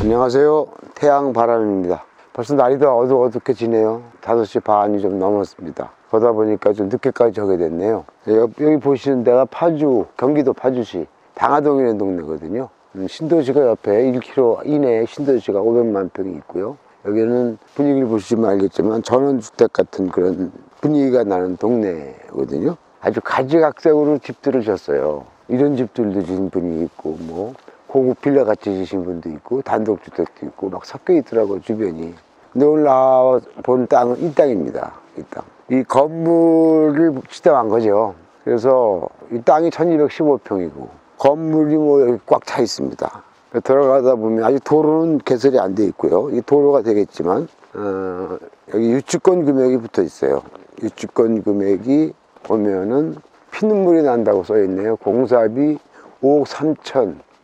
안녕하세요. 태양바람입니다. 벌써 날이 더 어둑어둑해지네요. 5시 반이 좀 넘었습니다. 그러다 보니까 좀 늦게까지 저게 됐네요. 여기 보시는 데가 파주, 경기도 파주시 당하동이라는 동네거든요. 신도시가 옆에 1km 이내에 신도시가 500만 평이 있고요. 여기는 분위기를 보시면 알겠지만 전원주택 같은 그런 분위기가 나는 동네거든요. 아주 가지각색으로 집들을 졌어요. 이런 집들도 지은 분이 있고, 뭐 고급 빌라 같이 지으신 분도 있고, 단독주택도 있고, 막 섞여 있더라고요, 주변이. 근데 오늘 나와 본 땅은 이 땅입니다. 이 땅. 이 건물을 지정한 거죠. 그래서 이 땅이 1215평이고, 건물이 뭐 여기 꽉 차 있습니다. 들어가다 보면 아직 도로는 개설이 안 돼 있고요. 이 도로가 되겠지만, 여기 유치권 금액이 붙어 있어요. 유치권 금액이 보면은 피눈물이 난다고 써 있네요. 공사비 5억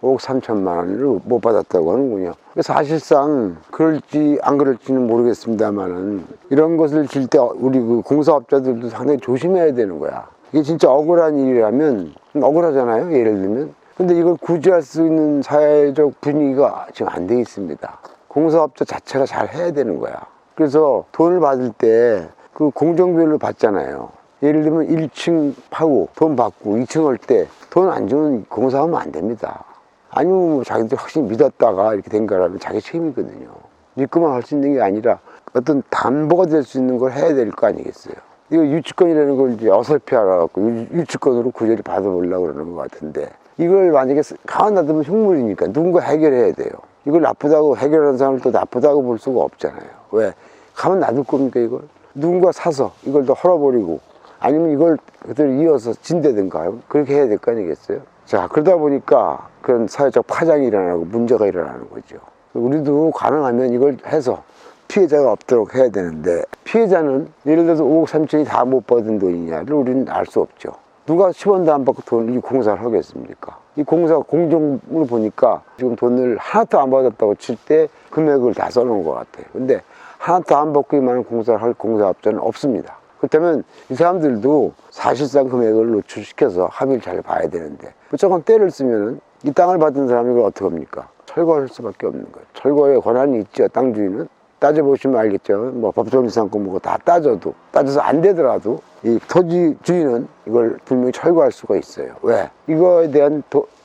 3천만 원을 못 받았다고 하는군요. 사실상 그럴지 안 그럴지는 모르겠습니다만은 이런 것을 질 때 우리 그 공사업자들도 상당히 조심해야 되는 거야. 이게 진짜 억울한 일이라면 억울하잖아요, 예를 들면. 근데 이걸 구제할 수 있는 사회적 분위기가 지금 안 돼 있습니다. 공사업자 자체가 잘 해야 되는 거야. 그래서 돈을 받을 때 그 공정비율로 받잖아요. 예를 들면 1층 파고 돈 받고 2층 할 때 돈 안 주면 공사하면 안 됩니다. 아니면 뭐 자기들 확실히 믿었다가 이렇게 된 거라면 자기 책임이거든요. 믿고만 할 수 있는 게 아니라 어떤 담보가 될 수 있는 걸 해야 될 거 아니겠어요. 이거 유치권이라는 걸 이제 어설피 알아갖고 유치권으로 구제를 받아보려고 그러는 것 같은데, 이걸 만약에 가만 놔두면 흉물이니까 누군가 해결해야 돼요. 이걸 나쁘다고 해결하는 사람을 또 나쁘다고 볼 수가 없잖아요. 왜? 가만 놔둘 겁니까, 이걸? 누군가 사서 이걸 더 헐어버리고, 아니면 이걸 그대로 이어서 진대든가 그렇게 해야 될 거 아니겠어요? 자, 그러다 보니까 그런 사회적 파장이 일어나고 문제가 일어나는 거죠. 우리도 가능하면 이걸 해서 피해자가 없도록 해야 되는데, 피해자는 예를 들어서 5억 3천이 다 못 받은 돈이냐를 우리는 알 수 없죠. 누가 10원도 안 받고 돈을 이 공사를 하겠습니까? 이 공사 공정으로 보니까 지금 돈을 하나도 안 받았다고 칠 때 금액을 다 써놓은 것 같아요. 근데 하나도 안 받고 이만한 공사를 할 공사업자는 없습니다. 그렇다면 이 사람들도 사실상 금액을 노출시켜서 합의를 잘 봐야 되는데, 무조건 때를 쓰면은 이 땅을 받은 사람이 이걸 어떻게 합니까? 철거할 수밖에 없는 거예요. 철거에 권한이 있죠, 땅 주인은. 따져보시면 알겠죠. 뭐 법정 이상권 뭐고 다 따져서 안 되더라도 이 토지 주인은 이걸 분명히 철거할 수가 있어요. 왜? 이거에 대한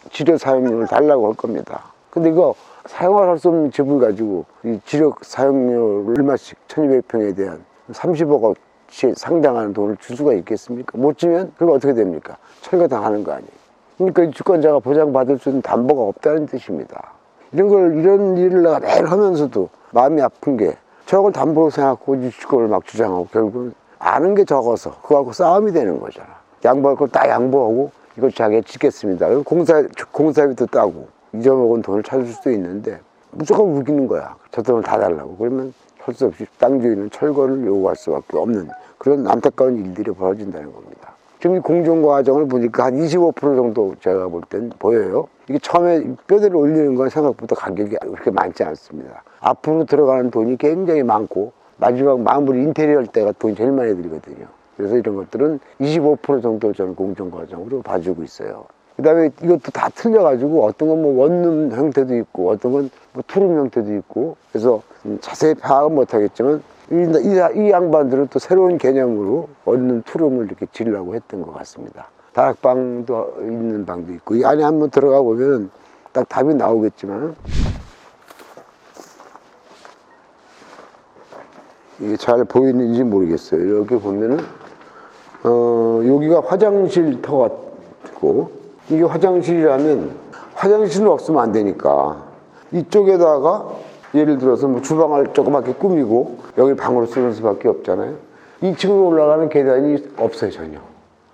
지료 사용료를 달라고 할 겁니다. 근데 이거 사용할 수 없는 집을 가지고 이 지료 사용료를 얼마씩 1200평에 대한 30억어치 상당한 돈을 줄 수가 있겠습니까? 못 주면 그거 어떻게 됩니까? 철거당하는 거 아니에요. 그러니까 이 주권자가 보장받을 수 있는 담보가 없다는 뜻입니다. 이런 일을 내가 매일 하면서도 마음이 아픈 게, 저걸 담보로 생각하고 유치권을 막 주장하고 결국은 아는 게 적어서 그거하고 싸움이 되는 거잖아. 양보할 걸 다 양보하고 이걸 자기가 짓겠습니다. 공사비도 따고 잊어먹은 돈을 찾을 수도 있는데 무조건 우기는 거야. 저 돈을 다 달라고. 그러면 할 수 없이 땅 주인은 철거를 요구할 수밖에 없는 그런 안타까운 일들이 벌어진다는 겁니다. 지금 이 공정 과정을 보니까 한 25% 정도 제가 볼 땐 보여요. 이게 처음에 뼈대를 올리는 건 생각보다 가격이 그렇게 많지 않습니다. 앞으로 들어가는 돈이 굉장히 많고, 마지막 마무리 인테리어 할 때가 돈이 제일 많이 들거든요. 그래서 이런 것들은 25% 정도 저는 공정 과정으로 봐주고 있어요. 그 다음에 이것도 다 틀려가지고 어떤 건 뭐 원룸 형태도 있고 어떤 건 뭐 투룸 형태도 있고, 그래서 자세히 파악은 못하겠지만 이 양반들은 또 새로운 개념으로 원룸 투룸을 이렇게 지으려고 했던 것 같습니다. 다락방도 있는 방도 있고, 이 안에 한번 들어가 보면 딱 답이 나오겠지만, 이게 잘 보이는지 모르겠어요. 이렇게 보면은 여기가 화장실 터가 있고, 이게 화장실이라면 화장실은 없으면 안 되니까 이쪽에다가 예를 들어서 뭐 주방을 조그맣게 꾸미고 여기 방으로 쓰는 수밖에 없잖아요. 2층으로 올라가는 계단이 없어요, 전혀.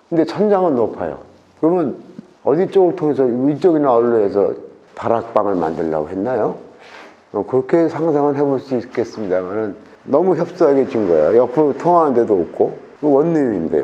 근데 천장은 높아요. 그러면 어디 쪽을 통해서 위쪽이나 아울러 해서 다락방을 만들려고 했나요? 그렇게 상상은 해볼 수 있겠습니다만 너무 협소하게 진 거예요. 옆으로 통하는 데도 없고, 원룸인데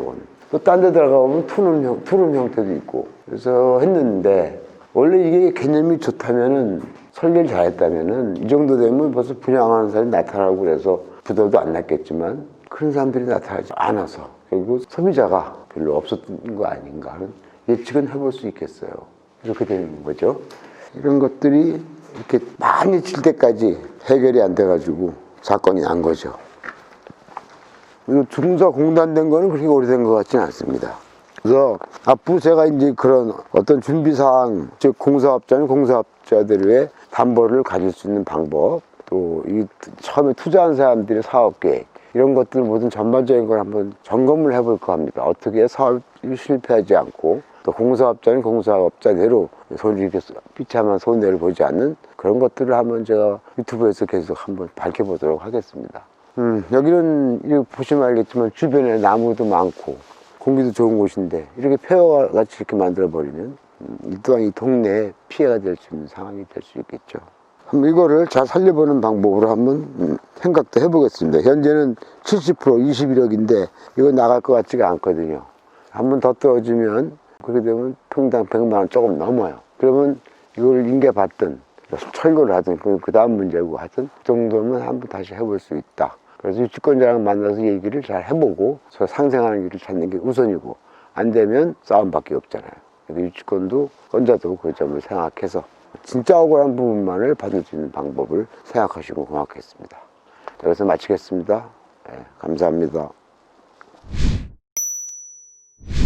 또 딴 데 들어가 보면 투룸 형태도 있고. 그래서 했는데, 원래 이게 개념이 좋다면은, 설계를 잘했다면은 이 정도 되면 벌써 분양하는 사람이 나타나고 그래서 부도도 안 났겠지만 그런 사람들이 나타나지 않아서 결국 소비자가 별로 없었던 거 아닌가 하는 예측은 해볼 수 있겠어요. 이렇게 되는 거죠. 이런 것들이 이렇게 많이 칠 때까지 해결이 안 돼가지고 사건이 난 거죠. 그리고 공사 공단된 거는 그렇게 오래된 것 같지는 않습니다. 그래서 앞으로 제가 이제 그런 어떤 준비사항, 즉 공사업자는 공사업자들의 담보를 가질 수 있는 방법, 또 이 처음에 투자한 사람들의 사업계획, 이런 것들 모든 전반적인 걸 한번 점검을 해볼까 합니다. 어떻게 사업이 실패하지 않고 또 공사업자는 공사업자대로 이렇게 비참한 손해를 보지 않는 그런 것들을 한번 제가 유튜브에서 계속 한번 밝혀보도록 하겠습니다. 여기는 보시면 알겠지만 주변에 나무도 많고 공기도 좋은 곳인데 이렇게 폐허 같이 이렇게 만들어 버리면 또한 이 동네에 피해가 될 수 있는 상황이 될 수 있겠죠. 한번 이거를 잘 살려보는 방법으로 한번 생각도 해보겠습니다. 현재는 70% 21억인데 이거 나갈 것 같지가 않거든요. 한번 더 떨어지면 그렇게 되면 평당 100만 원 조금 넘어요. 그러면 이걸 인계받든 철거를 하든 그 다음 문제고 하든 그 정도면 한번 다시 해볼 수 있다. 그래서 유치권자랑 만나서 얘기를 잘 해보고 서로 상생하는 길을 찾는 게 우선이고, 안 되면 싸움밖에 없잖아요. 그래서 유치권도 건자도 그 점을 생각해서 진짜 억울한 부분만을 받을 수 있는 방법을 생각하시고 고맙겠습니다. 여기서 마치겠습니다. 네, 감사합니다.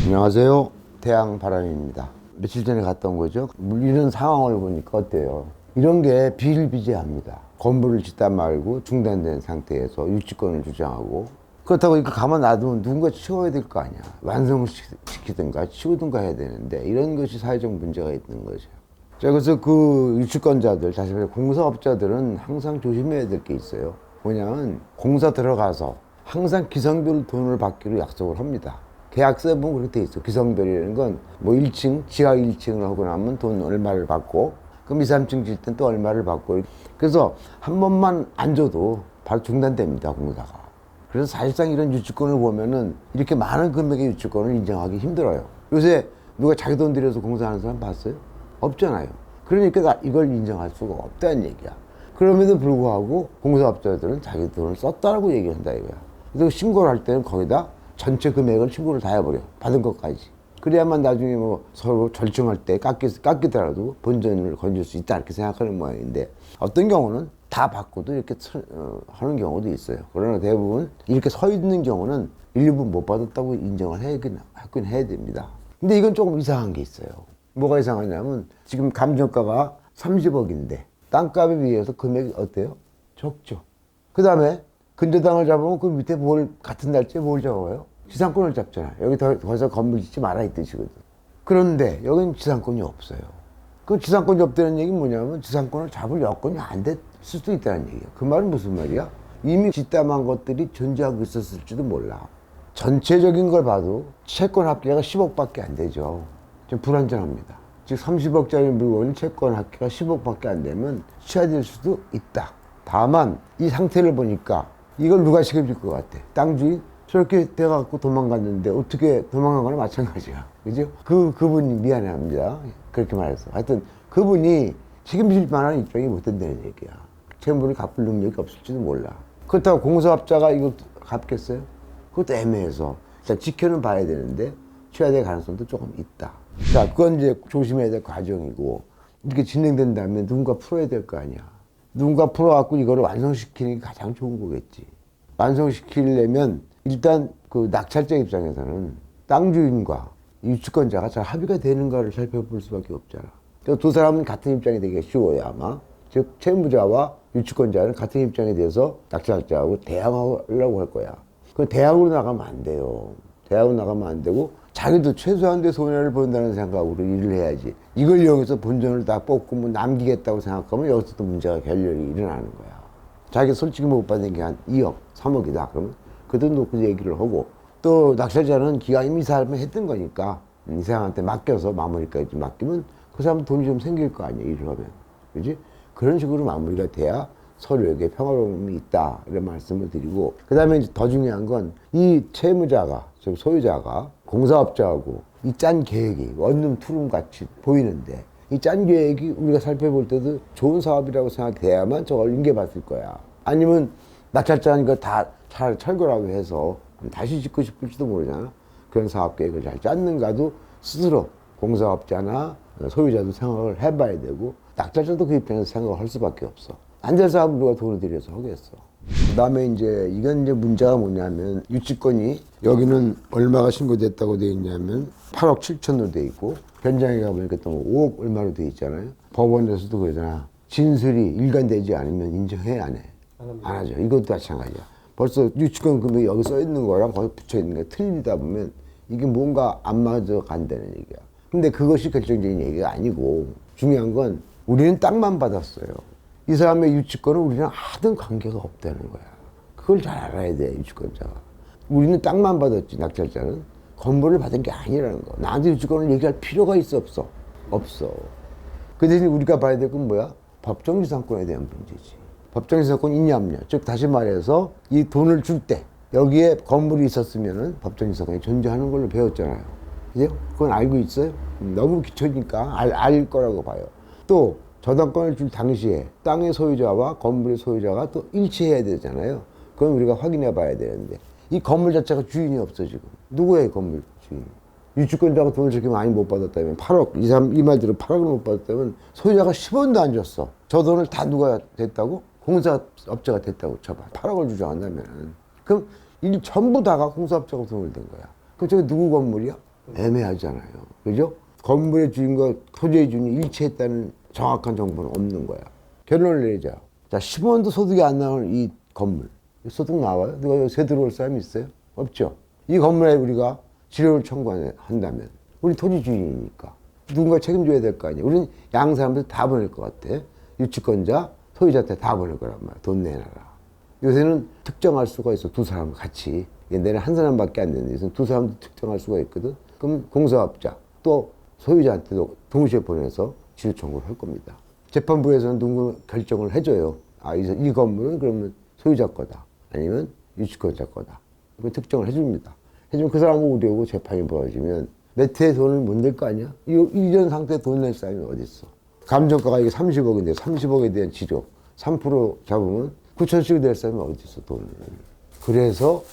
안녕하세요. 태양바람입니다. 며칠 전에 갔다 온 거죠. 이런 상황을 보니까 어때요? 이런 게 비일비재합니다. 건물을 짓다 말고 중단된 상태에서 유치권을 주장하고, 그렇다고 이거 가만 놔두면 누군가 치워야 될 거 아니야. 완성시키든가 치우든가 해야 되는데 이런 것이 사회적 문제가 있는 거죠. 자, 그래서 그 유치권자들, 다시 말해 공사업자들은 항상 조심해야 될 게 있어요. 뭐냐면 공사 들어가서 항상 기성별 돈을 받기로 약속을 합니다. 계약서에 보면 그렇게 돼 있어. 기성별이라는 건 뭐 1층, 지하 1층을 하고 나면 돈 얼마를 받고, 그럼 2, 3층 질 땐 또 얼마를 받고. 그래서 한 번만 안 줘도 바로 중단됩니다, 공사가. 그래서 사실상 이런 유치권을 보면은 이렇게 많은 금액의 유치권을 인정하기 힘들어요. 요새 누가 자기 돈 들여서 공사하는 사람 봤어요? 없잖아요. 그러니까 이걸 인정할 수가 없다는 얘기야. 그럼에도 불구하고 공사업자들은 자기 돈을 썼다라고 얘기한다 이거야. 그래서 신고를 할 때는 거기다 전체 금액을 신고를 다 해버려. 받은 것까지. 그래야만 나중에 뭐 서로 절충할 때 깎이더라도 본전을 건질 수 있다 이렇게 생각하는 모양인데, 어떤 경우는 다 받고도 이렇게 하는 경우도 있어요. 그러나 대부분 이렇게 서 있는 경우는 일부 못 받았다고 인정을 하긴 해야 됩니다. 근데 이건 조금 이상한 게 있어요. 뭐가 이상하냐면 지금 감정가가 30억인데 땅값에 비해서 금액이 어때요? 적죠. 그 다음에 근저당을 잡으면 그 밑에 같은 날짜에 뭘 잡아요? 지상권을 잡잖아요. 여기 더 이상 건물 짓지 마라 이 뜻이거든. 그런데 여기는 지상권이 없어요. 그 지상권이 없다는 얘기는 뭐냐면 지상권을 잡을 여건이 안 됐을 수도 있다는 얘기야. 그 말은 무슨 말이야? 이미 뒷담한 것들이 존재하고 있었을지도 몰라. 전체적인 걸 봐도 채권 합계가 10억밖에 안 되죠. 좀 불안정합니다. 즉 30억짜리 물건이 채권 합계가 10억밖에 안 되면 취하될 수도 있다. 다만 이 상태를 보니까 이걸 누가 책임질 것 같아? 땅 주인? 저렇게 돼갖고 도망갔는데 어떻게 도망간 거나 마찬가지야. 그죠? 그분이 미안합니다. 그렇게 말해서. 하여튼 그분이 책임질 만한 입장이 못 된다는 얘기야. 채무를 갚을 능력이 없을지도 몰라. 그렇다고 공사업자가 이거 갚겠어요? 그것도 애매해서 일단 지켜는 봐야 되는데 취하될 가능성도 조금 있다. 자, 그건 이제 조심해야 될 과정이고, 이렇게 진행된 다음에 누군가 풀어야 될 거 아니야. 누군가 풀어갖고 이거를 완성시키는 게 가장 좋은 거겠지. 완성시키려면 일단 그 낙찰자 입장에서는 땅 주인과 유치권자가 잘 합의가 되는가를 살펴볼 수밖에 없잖아. 두 사람은 같은 입장이 되기가 쉬워요, 아마. 즉, 채무자와 유치권자는 같은 입장에 대해서 낙찰자하고 대항하려고 할 거야. 그 대항으로 나가면 안 돼요. 대항으로 나가면 안 되고, 자기도 최소한의 손해를 본다는 생각으로 일을 해야지. 이걸 이용해서 본전을 다 뽑고 뭐 남기겠다고 생각하면 여기서 또 문제가 결렬이 일어나는 거야. 자기가 솔직히 못 받는 게 한 2억, 3억이다. 그러면 그 돈 놓고 얘기를 하고, 또 낙찰자는 기가 이미 사람을 했던 거니까 이 사람한테 맡겨서 마무리까지 맡기면 그 사람 돈이 좀 생길 거 아니야, 일을 하면. 그지? 그런 식으로 마무리가 돼야 서로에게 평화로움이 있다, 이런 말씀을 드리고, 그 다음에 더 중요한 건 이 채무자가, 즉 소유자가 공사업자하고 이 짠 계획이 원룸 투룸 같이 보이는데, 이 짠 계획이 우리가 살펴볼 때도 좋은 사업이라고 생각돼야만 저걸 인계받을 거야. 아니면 낙찰자니까 다 잘 철거라고 해서 다시 짓고 싶을지도 모르잖아. 그런 사업 계획을 잘 짰는가도 스스로 공사업자나 소유자도 생각을 해봐야 되고, 낙찰자도 그 입장에서 생각을 할 수밖에 없어. 안 될 사람 누가 돈을 들여서 하겠어. 그 다음에 이제 이건 이제 문제가 뭐냐면 유치권이 여기는 얼마가 신고됐다고 돼 있냐면 8억 7천으로 돼 있고 현장에 가보니까 또 5억 얼마로 돼 있잖아요. 법원에서도 그러잖아. 진술이 일관되지 않으면 인정해 안 해? 안 하죠. 이것도 마찬가지야. 벌써 유치권 금액이 여기 써 있는 거랑 거기 붙여 있는 게 틀리다 보면 이게 뭔가 안 맞아 간다는 얘기야. 근데 그것이 결정적인 얘기가 아니고 중요한 건 우리는 땅만 받았어요. 이 사람의 유치권은 우리랑 아무 관계가 없다는 거야. 그걸 잘 알아야 돼, 유치권자가. 우리는 땅만 받았지, 낙찰자는. 건물을 받은 게 아니라는 거. 나한테 유치권을 얘기할 필요가 있어, 없어? 없어. 그 대신 우리가 봐야 될 건 뭐야? 법정지상권에 대한 문제지. 법정지상권이 있냐, 없냐. 즉, 다시 말해서 이 돈을 줄 때 여기에 건물이 있었으면 법정지상권이 존재하는 걸로 배웠잖아요. 그죠? 그건 알고 있어요? 너무 기초니까 알 거라고 봐요. 또, 저당권을 줄 당시에 땅의 소유자와 건물의 소유자가 또 일치해야 되잖아요. 그건 우리가 확인해 봐야 되는데 이 건물 자체가 주인이 없어 지금. 누구의 건물 주인? 유치권자가 돈을 저렇게 많이 못 받았다면 8억, 이 말대로 8억을 못 받았다면 소유자가 10원도 안 줬어. 저 돈을 다 누가 됐다고? 공사업체가 됐다고 쳐봐. 8억을 주장한다면. 그럼 이 전부 다가 공사업체가 돈을 댄 거야. 그럼 저게 누구 건물이야? 애매하잖아요. 그죠? 건물의 주인과 토지의 주인이 일치했다는 정확한 정보는 없는 거야. 결론을 내리자. 자, 10원도 소득이 안 나오는 이 건물. 소득 나와요? 누가 요새 들어올 사람이 있어요? 없죠. 이 건물에 우리가 지료를 청구한다면 우리 토지 주인이니까 누군가 책임져야 될 거 아니야. 우리는 양 사람들 다 보낼 것 같아. 유치권자, 소유자한테 다 보낼 거란 말이야. 돈 내놔라. 요새는 특정할 수가 있어. 두 사람 같이. 옛날에는 한 사람밖에 안 되는데 요새는 두 사람도 특정할 수가 있거든. 그럼 공사업자 또 소유자한테도 동시에 보내서 지료 청구를 할 겁니다. 재판부에서는 누구 결정을 해줘요. 아, 이 건물은 그러면 소유자 거다. 아니면 유치권자 거다. 그 특정을 해줍니다. 해주면 그 사람은 우리 오고 재판이 벌어지면 몇 회의 돈을 못 낼 거 아니야? 이런 상태에 돈 낼 사람이 어딨어? 감정가가 이게 30억인데 30억에 대한 지료 3% 잡으면 9천씩 낼 사람이 어딨어, 돈을. 그래서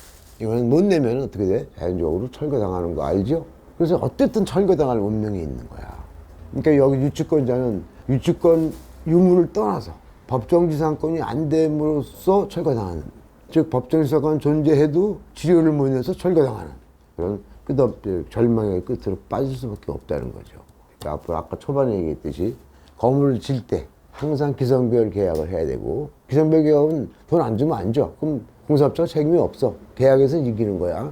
이거는 못 내면 어떻게 돼? 자연적으로 철거당하는 거 알죠? 그래서 어쨌든 철거당할 운명이 있는 거야. 그러니까 여기 유치권자는 유치권 유무를 떠나서 법정지상권이 안 됨으로써 철거당하는, 즉 법정지상권 존재해도 지료를 못 내서 철거당하는 그런 끝없이 절망의 끝으로 빠질 수밖에 없다는 거죠. 그러니까 앞으로 아까 초반에 얘기했듯이 건물을 질 때 항상 기성별 계약을 해야 되고, 기성별 계약은 돈 안 주면 안 줘. 그럼 공사업자가 책임이 없어. 계약에서 이기는 거야.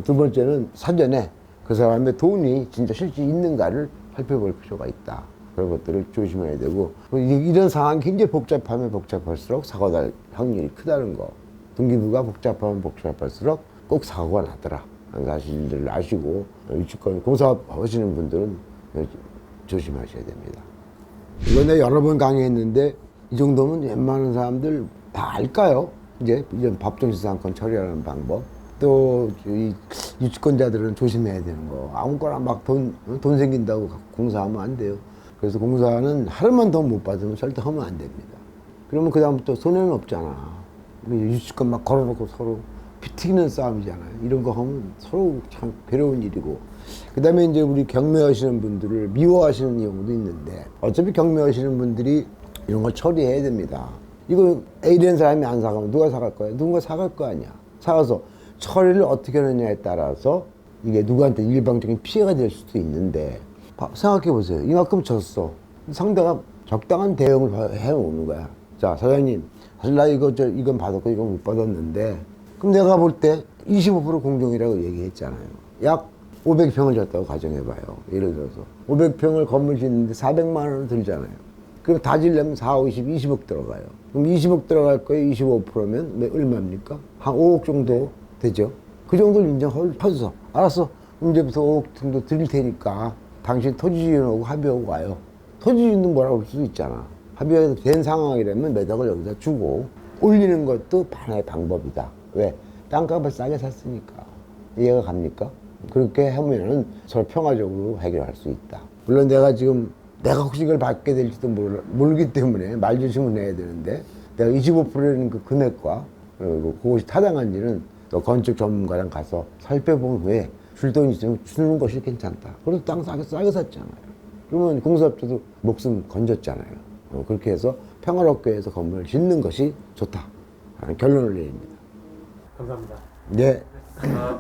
두 번째는 사전에 그 사람의 돈이 진짜 실제 있는가를 살펴볼 필요가 있다. 그런 것들을 조심해야 되고, 이런 상황이 굉장히 복잡하면 복잡할수록 사고 날 확률이 크다는 거. 등기부가 복잡하면 복잡할수록 꼭 사고가 나더라 하는 사실들을 아시고, 유치권 공사업 하시는 분들은 조심하셔야 됩니다. 이거 내가 여러 번 강의했는데 이 정도면 웬만한 사람들 다 알까요? 이제 이런 법정지상권 처리하는 방법. 또 이 유치권자들은 조심해야 되는 거. 아무거나 막 돈 생긴다고 공사하면 안 돼요. 그래서 공사는 하루만 더 못 받으면 절대 하면 안 됩니다. 그러면 그 다음부터 손해는 없잖아. 유치권 막 걸어놓고 서로 피 튀기는 싸움이잖아요. 이런 거 하면 서로 참 괴로운 일이고. 그 다음에 이제 우리 경매하시는 분들을 미워하시는 경우도 있는데, 어차피 경매하시는 분들이 이런 거 처리해야 됩니다. 이거 A라는 사람이 안 사가면 누가 사갈 거야? 누군가 사갈 거 아니야. 사가서 처리를 어떻게 하느냐에 따라서 이게 누구한테 일방적인 피해가 될 수도 있는데, 생각해 보세요. 이만큼 졌어. 상대가 적당한 대응을 해오는 거야. 자, 사장님, 사실 나 이건 받았고 이건 못 받았는데, 그럼 내가 볼 때 25% 공정이라고 얘기했잖아요. 약 500평을 졌다고 가정해봐요. 예를 들어서 500평을 건물 짓는데 400만 원을 들잖아요. 그럼 다 지려면 4, 50, 20억 들어가요. 그럼 20억 들어갈 거에 25%면 얼마입니까? 한 5억 정도 되죠. 그 정도를 인정할 수. 알았어. 이제부터 5억 정도 드릴 테니까 당신 토지주인하고 합의하고 와요. 토지주인은 뭐라고 할 수도 있잖아. 합의가 된 상황이라면 몇 억을 여기다 주고 올리는 것도 하나의 방법이다. 왜? 땅값을 싸게 샀으니까. 이해가 갑니까? 그렇게 하면은 서로 평화적으로 해결할 수 있다. 물론 내가 혹시 이걸 받게 될지도 모르기 때문에 말조심을 해야 되는데, 내가 25%라는 그 금액과 그리고 그것이 타당한지는 또 건축 전문가랑 가서 살펴본 후에 줄 돈 있으면 주는 것이 괜찮다. 그래서 땅 싸게 샀잖아요. 그러면 공사업자도 목숨 건졌잖아요. 그렇게 해서 평화롭게 해서 건물을 짓는 것이 좋다. 결론을 내립니다. 감사합니다. 네. 아,